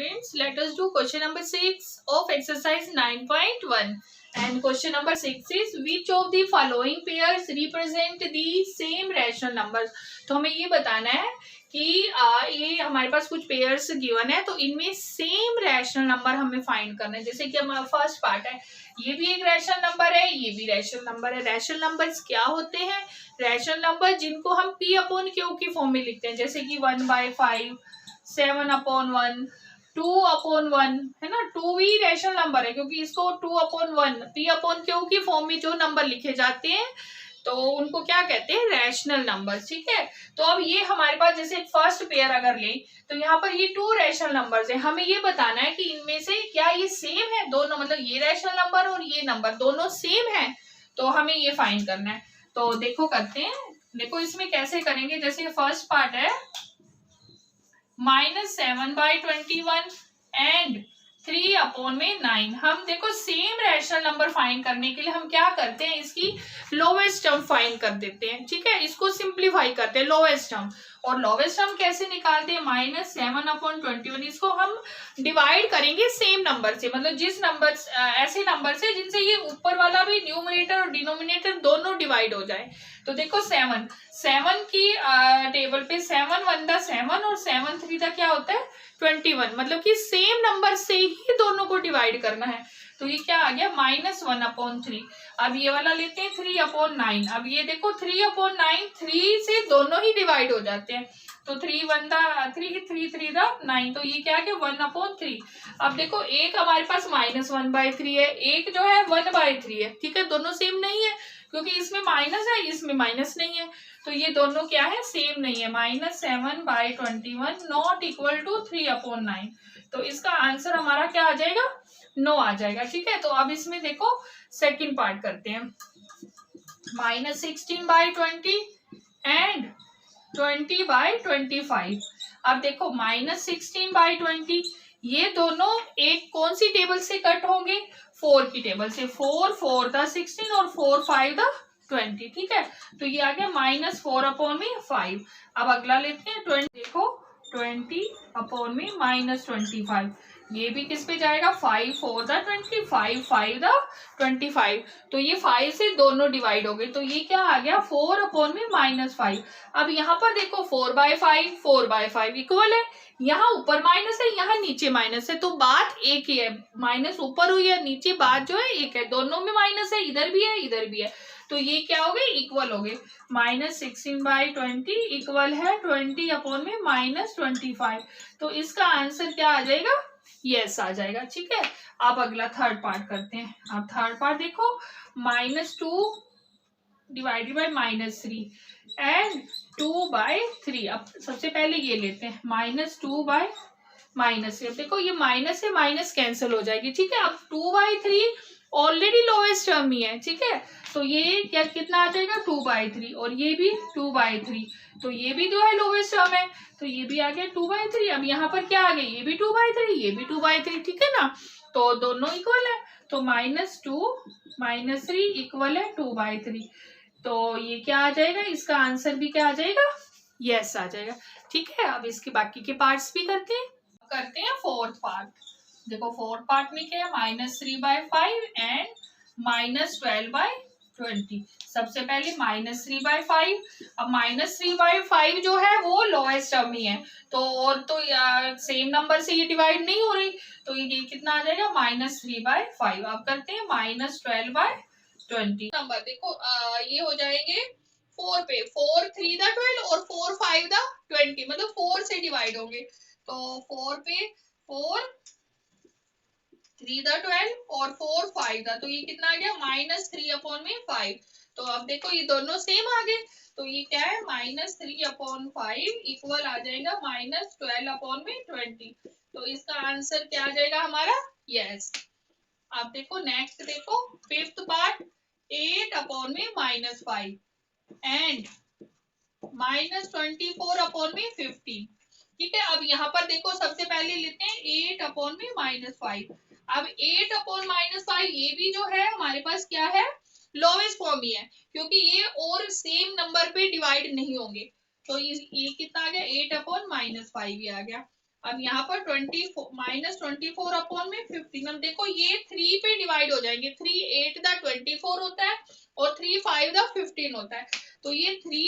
students, let us do question number 6 of exercise 9.1. And question number 6 is which of the following pairs represent the same rational numbers. तो हमें ये बताना है कि ये हमारे पास कुछ पेयर्स गिवन है, तो इनमें सेम रैशनल नंबर हमें फाइंड करना है. जैसे कि हमारा फर्स्ट पार्ट है, ये भी एक रैशनल नंबर है, ये भी रैशनल नंबर है. रैशनल नंबर्स क्या होते हैं? रैशनल नंबर जिनको हम p अपॉन क्यू की फॉर्म में लिखते हैं, जैसे कि 1/5, 7/1, 2/1 है ना. 2 भी रैशनल नंबर है क्योंकि इसको 2/1 p अपॉन क्यू की फॉर्म में जो नंबर लिखे जाते हैं तो उनको क्या कहते हैं? Rational number. ठीक है, तो अब ये हमारे पास जैसे फर्स्ट पेयर अगर ले तो यहाँ पर ये 2 रैशनल नंबर्स है. हमें ये बताना है कि इनमें से क्या ये सेम है दोनों, मतलब ये रैशनल नंबर और ये नंबर दोनों सेम है, तो हमें ये फाइंड करना है. तो देखो करते हैं. देखो इसमें कैसे करेंगे. जैसे फर्स्ट पार्ट है -7/21 एंड 3/9. हम देखो सेम रैशनल नंबर फाइंड करने के लिए हम क्या करते हैं, इसकी लोवेस्ट टर्म फाइंड कर देते हैं. ठीक है, इसको सिंप्लीफाई करते हैं लोवेस्ट टर्म. और लोवेस्ट टर्म कैसे निकालते हैं? -7/21. इसको हम डिवाइड करेंगे सेम नंबर से, मतलब जिस नंबर ऐसे नंबर से जिनसे ये ऊपर वाला भी न्यूमरेटर और डिनोमिनेटर दोनों डिवाइड हो जाए. तो देखो 7 की टेबल पे 7 × 7 और 7 क्या होता है? 21. मतलब कि सेम नंबर से ही दोनों को डिवाइड करना है. तो ये क्या आ गया? -1/3. अब ये वाला लेते हैं 3/9. अब ये देखो 3/9 3 से दोनों ही डिवाइड हो जाते हैं. तो 3 × 3 9. तो ये क्या है? 1/3. अब देखो एक हमारे पास -1/3 है, एक जो है 1/3 है. ठीक है, दोनों सेम नहीं है क्योंकि इसमें माइनस है, इसमें माइनस नहीं है, तो ये दोनों क्या है? सेम नहीं है. -7/21 नॉट इक्वल टू 3/9. तो इसका आंसर हमारा क्या आ जाएगा? 9 आ जाएगा. ठीक है, तो अब इसमें देखो सेकंड पार्ट करते हैं. -16/20 एंड 20/25. अब देखो -16/20 ये दोनों एक कौन सी टेबल से कट होंगे? 4 की टेबल से. 4 4 × 16 और 4 5 × 20. ठीक है, तो ये आ गया -4/5. अब अगला लेते हैं 20. देखो 20/में -25. ये भी किस पे जाएगा? 5 4 × 20, 5 5 × 25. तो ये 5 से दोनों डिवाइड हो गए, तो ये क्या आ गया? 4/में -5. अब यहाँ पर देखो 4/5 4/5 इक्वल है. यहाँ ऊपर माइनस है, यहाँ नीचे माइनस है, तो बात एक ही है. माइनस ऊपर हुई है, नीचे बात जो है एक है. दोनों में माइनस है, इधर भी है इधर भी है, तो ये क्या हो गए? इक्वल हो गए. -16/20 इक्वल है 20/में -25. तो इसका आंसर क्या आ जाएगा? यस आ जाएगा. ठीक है, अब अगला थर्ड पार्ट करते हैं. अब थर्ड पार्ट देखो -2 डिवाइडेड बाय -3 एंड 2/3. अब सबसे पहले ये लेते हैं -2/3. अब देखो ये माइनस है, माइनस कैंसिल हो जाएगी. ठीक है, अब 2/3 ऑलरेडी लोवेस्ट टर्म ही है. ठीक है, तो ये क्या कितना आ जाएगा? 2/3. और ये भी 2/3, तो ये भी जो है लोवेस्ट टर्म है, तो ये भी आ गया 2/3. अब यहाँ पर क्या आ गया? ये भी 2/3, ये भी 2/3. ठीक है ना, तो दोनों इक्वल है. तो -2 -3 इक्वल है 2/3. तो ये क्या आ जाएगा? इसका आंसर भी क्या आ जाएगा? यस आ जाएगा. ठीक है, अब इसके बाकी के पार्ट्स भी करते हैं फोर्थ पार्ट. देखो फोर्थ पार्ट में क्या है? -3/5 एंड -12/20. सबसे पहले -3/5. अब -3/5 जो है वो लोएस्ट टर्म ही है, तो और तो सेम नंबर से ये डिवाइड नहीं हो रही, तो ये कितना आ जाएगा? -3/5. अब करते हैं -12/20. नंबर देखो ये हो जाएंगे 4 पे. 4 3 × 12 और 4 5 × 20, मतलब 4 से डिवाइड होंगे. तो 4 पे 4 3 × 12 और 4 5 दा, तो ये कितना आ गया? -3/5. तो अब देखो ये दोनों सेम आ गए, तो ये क्या है? -3/5 इक्वल आ जाएगा -12/20. तो इसका आंसर क्या आ जाएगा हमारा? यस. अब देखो नेक्स्ट देखो फिफ्थ पार्ट 8/5 एंड -24/15. ठीक है, अब यहाँ पर देखो सबसे पहले लेते हैं 8/5. अब 8/5 ये भी जो है हमारे पास क्या है? लोवेस्ट फॉर्म ही है, क्योंकि ये और सेम नंबर पे डिवाइड नहीं होंगे. तो ये कितना आ गया? 8/5 ये आ गया. अब यहाँ पर -24 अपॉन में 15। अब देखो ये 3 पे डिवाइड हो जाएंगे। 3 8 द 24 होता है और 3 5 द 15 होता है। तो ये 3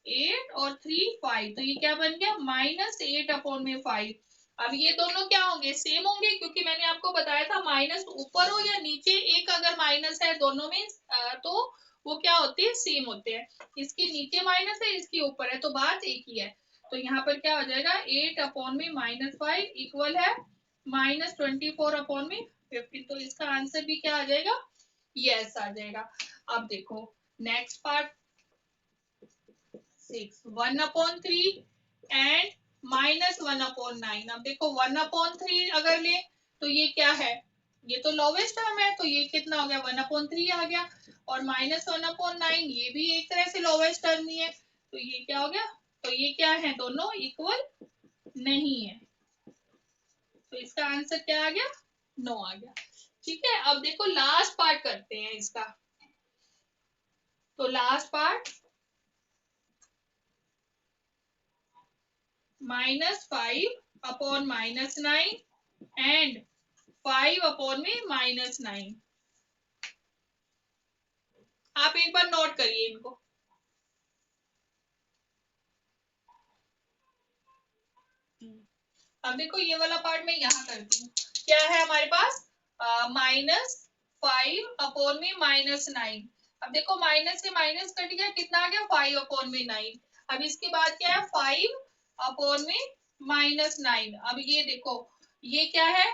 8 और 3 5, तो ये क्या बन गया -8 अपॉन में 5। अब ये दोनों क्या होंगे, सेम होंगे, क्योंकि मैंने आपको बताया था माइनस ऊपर हो या नीचे एक अगर माइनस है दोनों में तो वो क्या होते हैं, सेम होते हैं। इसके नीचे माइनस है, इसके ऊपर है, तो बात एक ही है। तो यहाँ पर क्या हो जाएगा 8 अपॉन में -5 इक्वल है -24 अपॉन में 15। तो इसका आंसर भी क्या आ जाएगा, यस आ जाएगा। अब देखो नेक्स्ट पार्ट 6 1/3 एंड -1/9। अब देखो 1/3 अगर ले तो ये क्या है, ये तो लोवेस्ट टर्म है, तो ये कितना हो गया 1/3 आ गया। और -1/9 ये भी एक तरह से लोवेस्ट टर्म ही है, तो ये क्या हो गया, तो ये क्या है, दोनों इक्वल नहीं है। तो इसका आंसर क्या आ गया, 9 आ गया। ठीक है, अब देखो लास्ट पार्ट करते हैं इसका। तो last part -5 upon -9 and 5 upon में -9। आप एक बार नोट करिए इनको। अब देखो ये वाला पार्ट मैं यहाँ करती हूँ। क्या है हमारे पास -5 अपॉन में -9। अब देखो माइनस से माइनस कट गया, कितना आ गया 5 अपॉन में 9। अब इसके बाद क्या है 5 अपॉन में -9। अब ये देखो ये क्या है,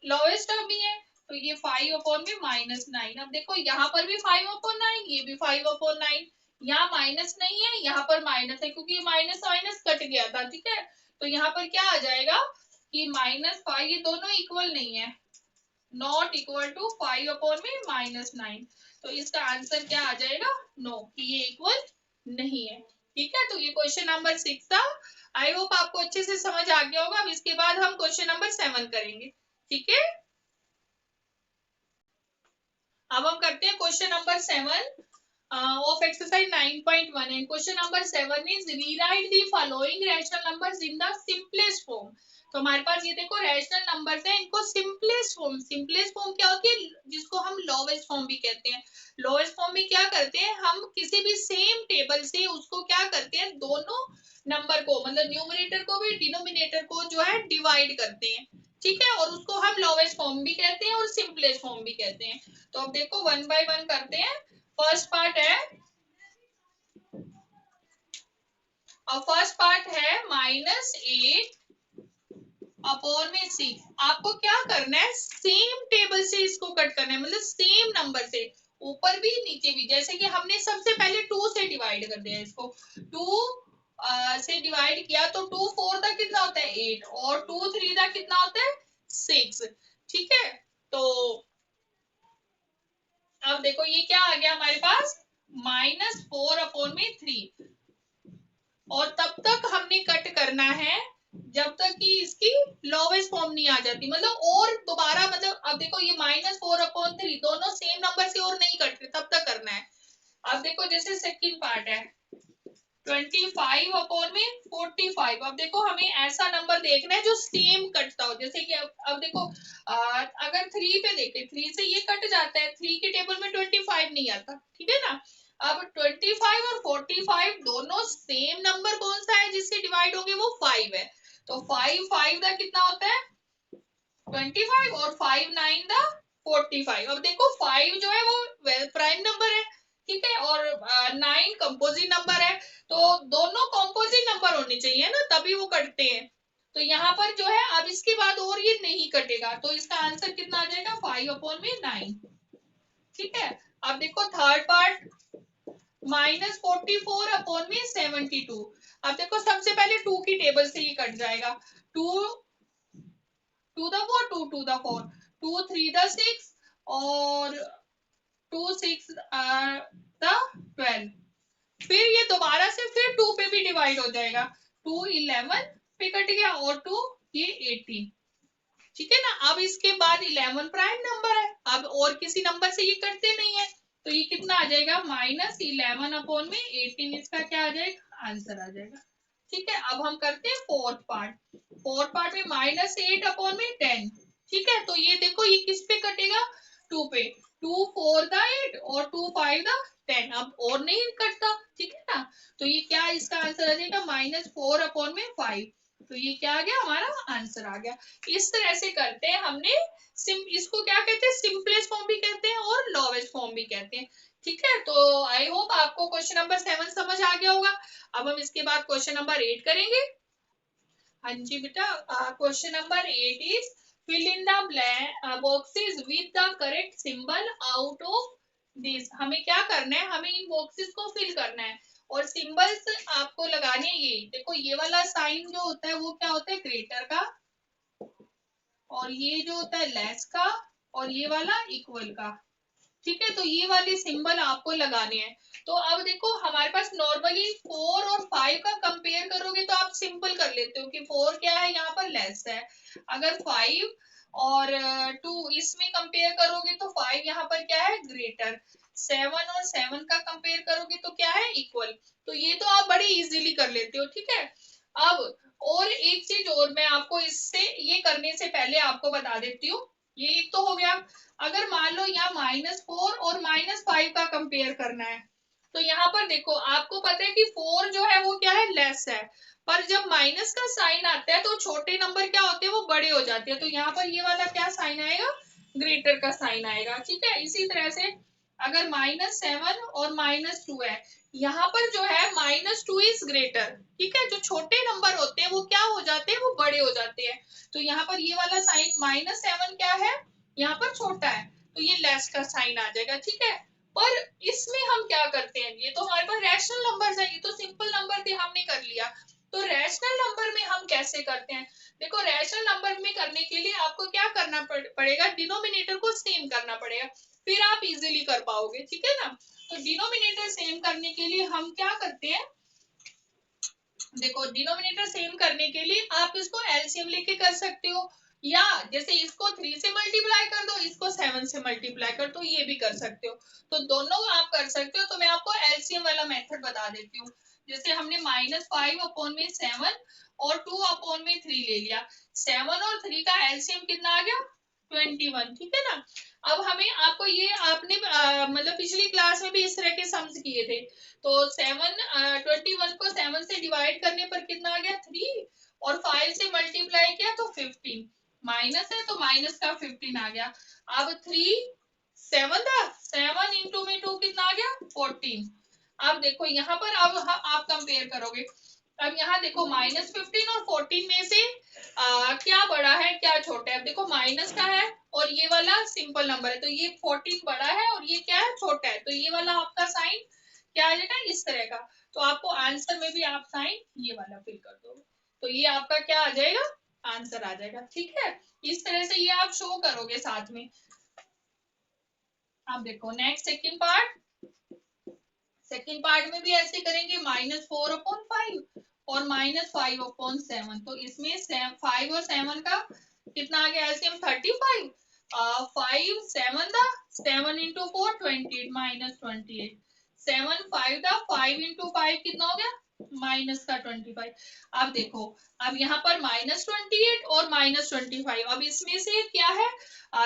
लोएस्ट टर्म ही है, तो ये 5 अपॉन में -9। अब देखो यहाँ पर भी 5 अपॉन 9, ये भी 5 अपॉन 9। यहाँ माइनस नहीं है, यहाँ पर माइनस है, क्योंकि ये माइनस माइनस कट गया था। ठीक है, तो यहाँ पर क्या आ जाएगा कि -5, ये दोनों इक्वल नहीं है, नॉट इक्वल टू 5 अपॉन में -9। तो इसका आंसर क्या आ जाएगा, नो, कि ये इक्वल नहीं है। ठीक है, तो ये क्वेश्चन नंबर 6 था। आई होप आपको अच्छे से समझ आ गया होगा। अब इसके बाद हम क्वेश्चन नंबर 7 करेंगे। ठीक है, अब हम करते हैं question number 7 of exercise 9.1 and question number 7 is rewrite the following rational numbers in the simplest form। तो हमारे पास ये देखो रैशनल नंबर्स हैं, इनको सिंपलेस्ट फॉर्म, सिंपलेस्ट फॉर्म क्या होती है, जिसको हम लोवेस्ट फॉर्म भी कहते हैं। लोवेस्ट फॉर्म में क्या करते हैं, हम किसी भी सेम टेबल से उसको क्या करते हैं, दोनों नंबर को मतलब न्यूमरेटर को भी डिनोमिनेटर को जो है डिवाइड करते हैं। ठीक है, और उसको हम लोवेस्ट फॉर्म भी कहते हैं और सिंपलेस्ट फॉर्म भी कहते हैं। तो अब देखो वन बाय वन करते हैं। फर्स्ट पार्ट है, और फर्स्ट पार्ट है -8 अपॉन में 6। आपको क्या करना है, सेम टेबल से इसको कट करना है, मतलब सेम नंबर से, ऊपर भी नीचे भी। जैसे कि हमने सबसे पहले 2 से डिवाइड कर दिया इसको, 2 से डिवाइड किया तो 2 4 तक कितना होता है 8, और 2 3 तक कितना होता है 6। ठीक है, तो अब देखो ये क्या आ गया हमारे पास -4 अपॉन में 3। और तब तक हमने कट करना है जब तक कि इसकी लोवेस्ट फॉर्म नहीं आ जाती, मतलब और दोबारा, मतलब अब देखो ये -4 अपॉन 3 दोनों सेम नंबर से और नहीं कटते, तब तक करना है। अब देखो जैसे सेकंड पार्ट है 25 अपॉन में 45। अब देखो हमें ऐसा नंबर देखना है जो सेम कटता हो, जैसे कि अब देखो अगर 3 पे देखे, 3 से ये कट जाता है, 3 के टेबल में 25 नहीं आता। ठीक है ना, अब 25 और 45 दोनों सेम नंबर कौन सा है जिससे डिवाइड होंगे, वो 5 है। तो 5 5 का कितना होता है 25, और 5 9 द 45। अब देखो 5 जो है वो प्राइम नंबर है, ठीक है, और 9 कंपोजिट नंबर है। तो दोनों कंपोजिट नंबर होने चाहिए ना, तभी वो कटते हैं। तो यहाँ पर जो है अब इसके बाद और ये नहीं कटेगा, तो इसका आंसर कितना आ जाएगा 5 अपॉन में 9। ठीक है, अब देखो थर्ड पार्ट -44 अपॉन में 72। अब देखो सबसे पहले 2 की टेबल से ये कट जाएगा, 2 2 the 4 2 2 the 4 2 3 the 6 और 2 6 the 12। फिर ये दोबारा से फिर 2 पे भी डिवाइड हो जाएगा, 2 11 पे कट गया, और 2 ये 18। ठीक है ना, अब इसके बाद 11 प्राइम नंबर है, अब और किसी नंबर से ये कटते नहीं है, तो ये कितना आ जाएगा -11 अपॉन में 18। इसका क्या आ जाएगा आंसर आ जाएगा। ठीक है, अब हम करते हैं फोर्थ पार्ट में -8/10। ठीक है, तो ये देखो ये किस पे कटेगा, 2 पे, 2 4 द 8 और 2 5 द 10, अब और नहीं कटता। ठीक है ना, तो ये क्या इसका आंसर आ जाएगा -4/5। तो ये क्या आ गया, हमारा आंसर आ गया। इस तरह से करते हैं हमने इसको क्या कहते हैं, सिंपलेस्ट फॉर्म भी कहते हैं और लोवेस्ट फॉर्म भी कहते हैं। ठीक है, तो आई होप आपको क्वेश्चन नंबर 7 समझ आ गया होगा। अब हम इसके बाद क्वेश्चन नंबर 8 करेंगे। हाँ जी बेटा, question number 8 is fill in the blank boxes with the correct symbol out of this. हमें क्या करना है, हमें इन बॉक्सेस को फिल करना है और सिंबल्स आपको लगाने हैं। ये देखो, ये वाला साइन जो होता है वो क्या होता है, ग्रेटर का, और ये जो होता है लेस का, और ये वाला इक्वल का। ठीक है, तो ये वाले सिंबल आपको लगाने हैं। तो अब देखो, हमारे पास नॉर्मली 4 और 5 का कंपेयर करोगे तो आप सिंपल कर लेते हो कि 4 क्या है, यहाँ पर लेस है। अगर 5 और 2 इसमें कंपेयर करोगे तो 5 यहाँ पर क्या है, ग्रेटर। 7 और 7 का कंपेयर करोगे तो क्या है, इक्वल। तो ये तो आप बड़े इजीली कर लेते हो। ठीक है, अब और एक चीज और मैं आपको इससे ये करने से पहले आपको बता देती हूँ। ये एक तो हो गया। अगर मान लो यहाँ -4 और -5 का कंपेयर करना है, तो यहाँ पर देखो, आपको पता है कि 4 जो है वो क्या है, लेस है। पर जब माइनस का साइन आता है तो छोटे नंबर क्या होते हैं, वो बड़े हो जाते हैं। तो यहाँ पर ये वाला क्या साइन आएगा, ग्रेटर का साइन आएगा। ठीक है, इसी तरह से अगर -7 और -2 है, यहाँ पर जो है -2 इज ग्रेटर। ठीक है, जो छोटे नंबर होते हैं वो क्या हो जाते हैं, वो बड़े हो जाते हैं। तो यहाँ पर ये वाला साइन -7 क्या है, यहाँ पर छोटा है, तो ये लेस का साइन आ जाएगा। ठीक है, पर इसमें हम क्या करते हैं, ये तो हमारे पास रैशनल नंबर है, ये तो सिंपल नंबर थे, हमने कर लिया। तो रैशनल नंबर में हम कैसे करते हैं, देखो रैशनल नंबर में करने के लिए आपको क्या करना पड़ेगा, डिनोमिनेटर को सेम करना पड़ेगा, फिर आप इजीली कर पाओगे। ठीक है ना, तो डिनोमिनेटर सेम करने के लिए हम क्या करते हैं, देखो डिनोमिनेटर सेम करने के लिए आप इसको एलसीएम लेके कर सकते हो, या जैसे इसको 3 से मल्टीप्लाई कर दो, इसको 7 से मल्टीप्लाई कर दो, ये भी कर सकते हो। तो दोनों आप कर सकते हो। तो मैं आपको एलसीएम वाला मेथड बता देती हूँ। जैसे हमने -5/7 और 2/3 ले लिया, 7 और 3 का एलसीएम कितना आ गया, 21। ठीक है ना, अब हमें आपको ये आपने मतलब पिछली क्लास में भी इस तरह के सम्स किए थे। तो 21 को 7 से डिवाइड करने पर कितना आ गया, 3, और 5 से मल्टीप्लाई किया तो 15, माइनस है तो माइनस का 15 आ गया। अब 3 7 था, 7 इंटू में 2 कितना आ गया, 14। अब देखो यहाँ पर अब आप कंपेयर करोगे, अब यहाँ देखो -15 और 14 में से क्या बड़ा है क्या छोटा है। अब देखो माइनस का है और ये वाला सिंपल नंबर है, तो ये 14 बड़ा है और ये क्या है, छोटा है। तो ये वाला आपका साइन क्या आ जाएगा, इस तरह का। तो आपको आंसर में भी आप साइन ये वाला फिल कर दोगे, तो ये आपका क्या आ जाएगा, आंसर आ जाएगा। ठीक है, इस तरह से ये आप शो करोगे साथ में। अब देखो नेक्स्ट सेकेंड पार्ट में भी ऐसे करेंगे, -4/5 और -5/7। तो इसमें 5 और 7 का कितना आ गया, एलसीएम 35। 5 7 दा 7 इंटू 4 28 -28। 7 5 दा 5 इंटू 5 कितना हो गया, माइनस का 25। अब देखो, अब यहाँ पर -28 और -25, अब इसमें से क्या है,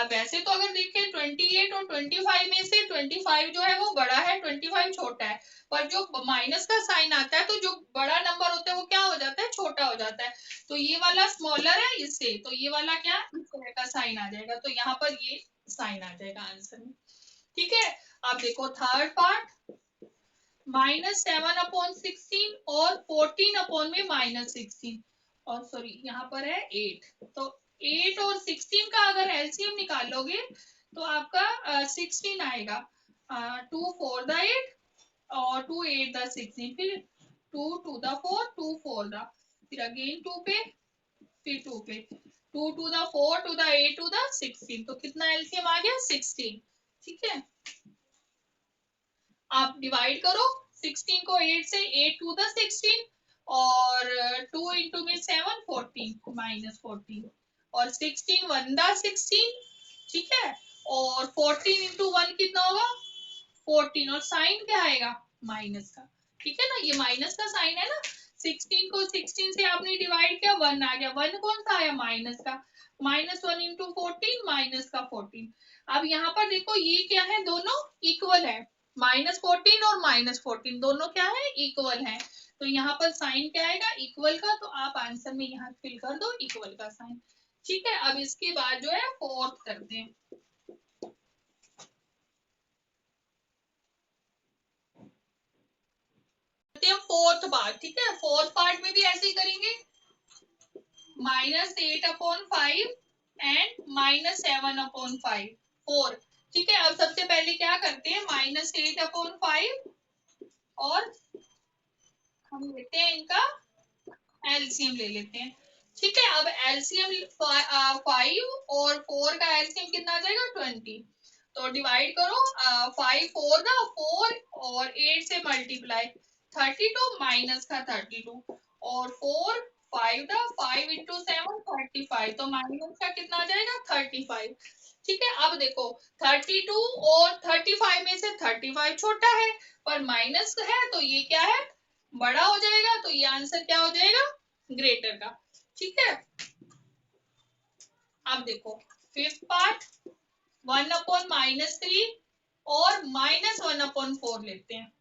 वैसे तो अगर देखें 28 और 25 में से 25 जो है वो बड़ा है, 25 छोटा है। पर जो माइनस का साइन आता है तो जो बड़ा नंबर होता है वो क्या हो जाता है, छोटा हो जाता है। तो ये वाला स्मॉलर है इससे, तो ये वाला क्या, इस तरह का साइन आ जाएगा। तो यहाँ पर ये साइन आ जाएगा आंसर में। ठीक है, अब देखो थर्ड पार्ट, -7/16 और 14 में -16, और सॉरी यहाँ पर है 8। तो 8 और 16 का अगर एलसीएम निकालोगे तो आपका 16 आएगा। 2 4 द 8 और 2 8 द 16, फिर 2 2 द 4 2 4 द, फिर अगेन 2 पे, फिर 2 पे, 2 2 द 4 2 द 8 2 द 16। तो कितना एलसीएम आ गया, 16। ठीक है, आप डिवाइड करो 16 को 8 से, 8 2 द 16, और 2 इंटू में 7 14 -14, और 16 1 द 16। ठीक है, और 14 इंटू 1 कितना होगा, 14, और साइन क्या आएगा, माइनस का। ठीक है ना, ये माइनस का साइन है ना, 16 को 16 से आपने डिवाइड किया, 1 आ गया। 1 कौन सा आया? माइनस का। -1 इंटू 14 माइनस का 14। अब यहाँ पर देखो ये क्या है, दोनों इक्वल है। -14 और -14 दोनों क्या है? इक्वल है। तो यहाँ पर साइन क्या आएगा? इक्वल का। तो आप आंसर में यहाँ फिल कर दो इक्वल का साइन। ठीक है, अब इसके बाद जो है फोर्थ करते हैं। Fourth part. ठीक है, फोर्थ पार्ट में भी ऐसे ही करेंगे। -8/5 एंड -7/5 4। ठीक है, अब सबसे पहले क्या करते हैं, -8/5 और हम लेते हैं इनका एलसीएम ले लेते हैं। ठीक है, अब एलसीएम 5 और 4 का एलसीएम कितना आ जाएगा? 20। तो डिवाइड करो, 5 4 ना 4 और 8 से मल्टीप्लाई 32 माइनस का 32 और 4 5 ना 5 इंटू 7 35। तो माइनस का कितना आ जाएगा? 35। ठीक है, अब देखो 32 और 35 में से 35 छोटा है पर माइनस है, तो ये क्या है? बड़ा हो जाएगा। तो ये आंसर क्या हो जाएगा? ग्रेटर का। ठीक है, अब देखो फिफ्थ पार्ट, 1/-3 और -1/4 लेते हैं।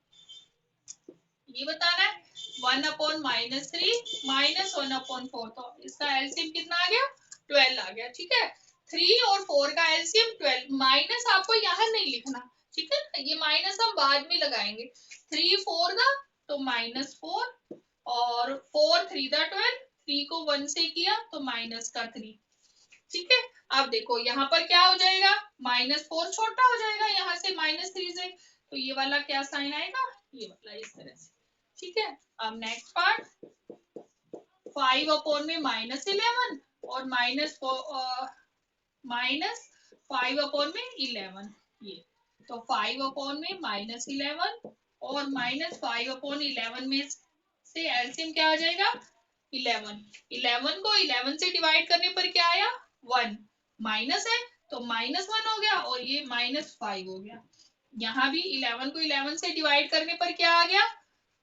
ये बताना है 1/-3 -1/4। तो इसका एलसीएम कितना आ गया? 12 आ गया। ठीक है, 3 और 4 का एलसीएम 12। माइनस आपको यहाँ नहीं लिखना। ठीक है, ये माइनस हम बाद में लगाएंगे। 3 4 का तो -4 और 4 3 12। 3 को 1 से किया तो -3। ठीक है, अब देखो यहाँ पर क्या हो जाएगा? -4 छोटा हो जाएगा यहाँ से -3 से। तो ये वाला क्या साइन आएगा? ये वाला इस तरह से। ठीक है, अब नेक्स्ट पार्ट, 5 में -11 और -5 ये। तो 5 में -11 और -5/11 में से एलसीएम क्या आ जाएगा? 11। 11 को 11 से डिवाइड करने पर क्या आया? 1। माइनस है तो -1 हो गया और ये -5 हो गया। यहाँ भी 11 को 11 से डिवाइड करने पर क्या आ गया?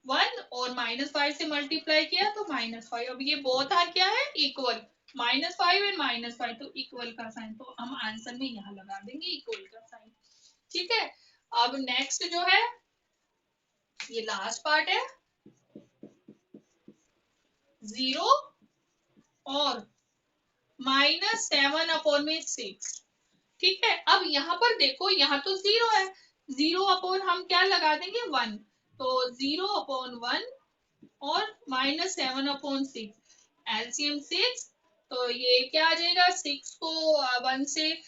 1 और -5 से मल्टीप्लाई किया तो -5। अब ये बोथ आर क्या है? इक्वल। -5 एंड -5 तो इक्वल का साइन। तो हम आंसर में यहाँ लगा देंगे इक्वल का साइन। ठीक है, अब नेक्स्ट जो है ये लास्ट पार्ट है, 0 और -7/6। ठीक है, अब यहाँ पर देखो यहाँ तो 0 है, 0 हम क्या लगा देंगे? 1। तो 0/1 और -7/6 एलसीएम 6। तो ये क्या आ जाएगा? 6 को 1 से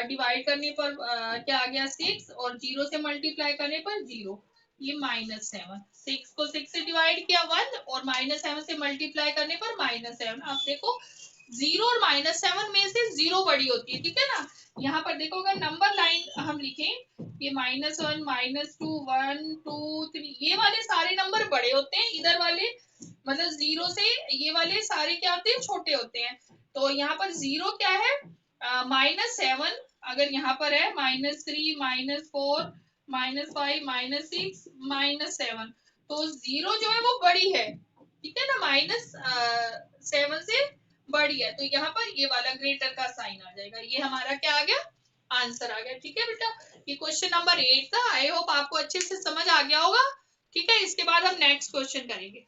डिवाइड करने पर क्या आ गया? 6 और 0 से मल्टीप्लाई करने पर 0। ये -7। 6 को 6 से डिवाइड किया 1 और -7 से मल्टीप्लाई करने पर -7। अब देखो 0 और -7 में से 0 बड़ी होती है। ठीक है ना, यहाँ पर देखो अगर नंबर लाइन हम लिखें, ये -1 -2 1 2 3 ये वाले सारे नंबर बड़े होते हैं, इधर वाले मतलब 0 से ये वाले सारे क्या होते हैं? छोटे होते हैं। तो यहाँ पर 0 क्या है? -7। अगर यहाँ पर है -3 -4 -5 -6 -7। तो 0 जो है वो बड़ी है। ठीक है ना, -7 से बड़ी है। तो यहाँ पर ये वाला ग्रेटर का साइन आ जाएगा। ये हमारा क्या आ गया? आंसर आ गया। ठीक है बेटा, ये क्वेश्चन नंबर 8 था। आई होप आपको अच्छे से समझ आ गया होगा। ठीक है, इसके बाद हम नेक्स्ट क्वेश्चन करेंगे।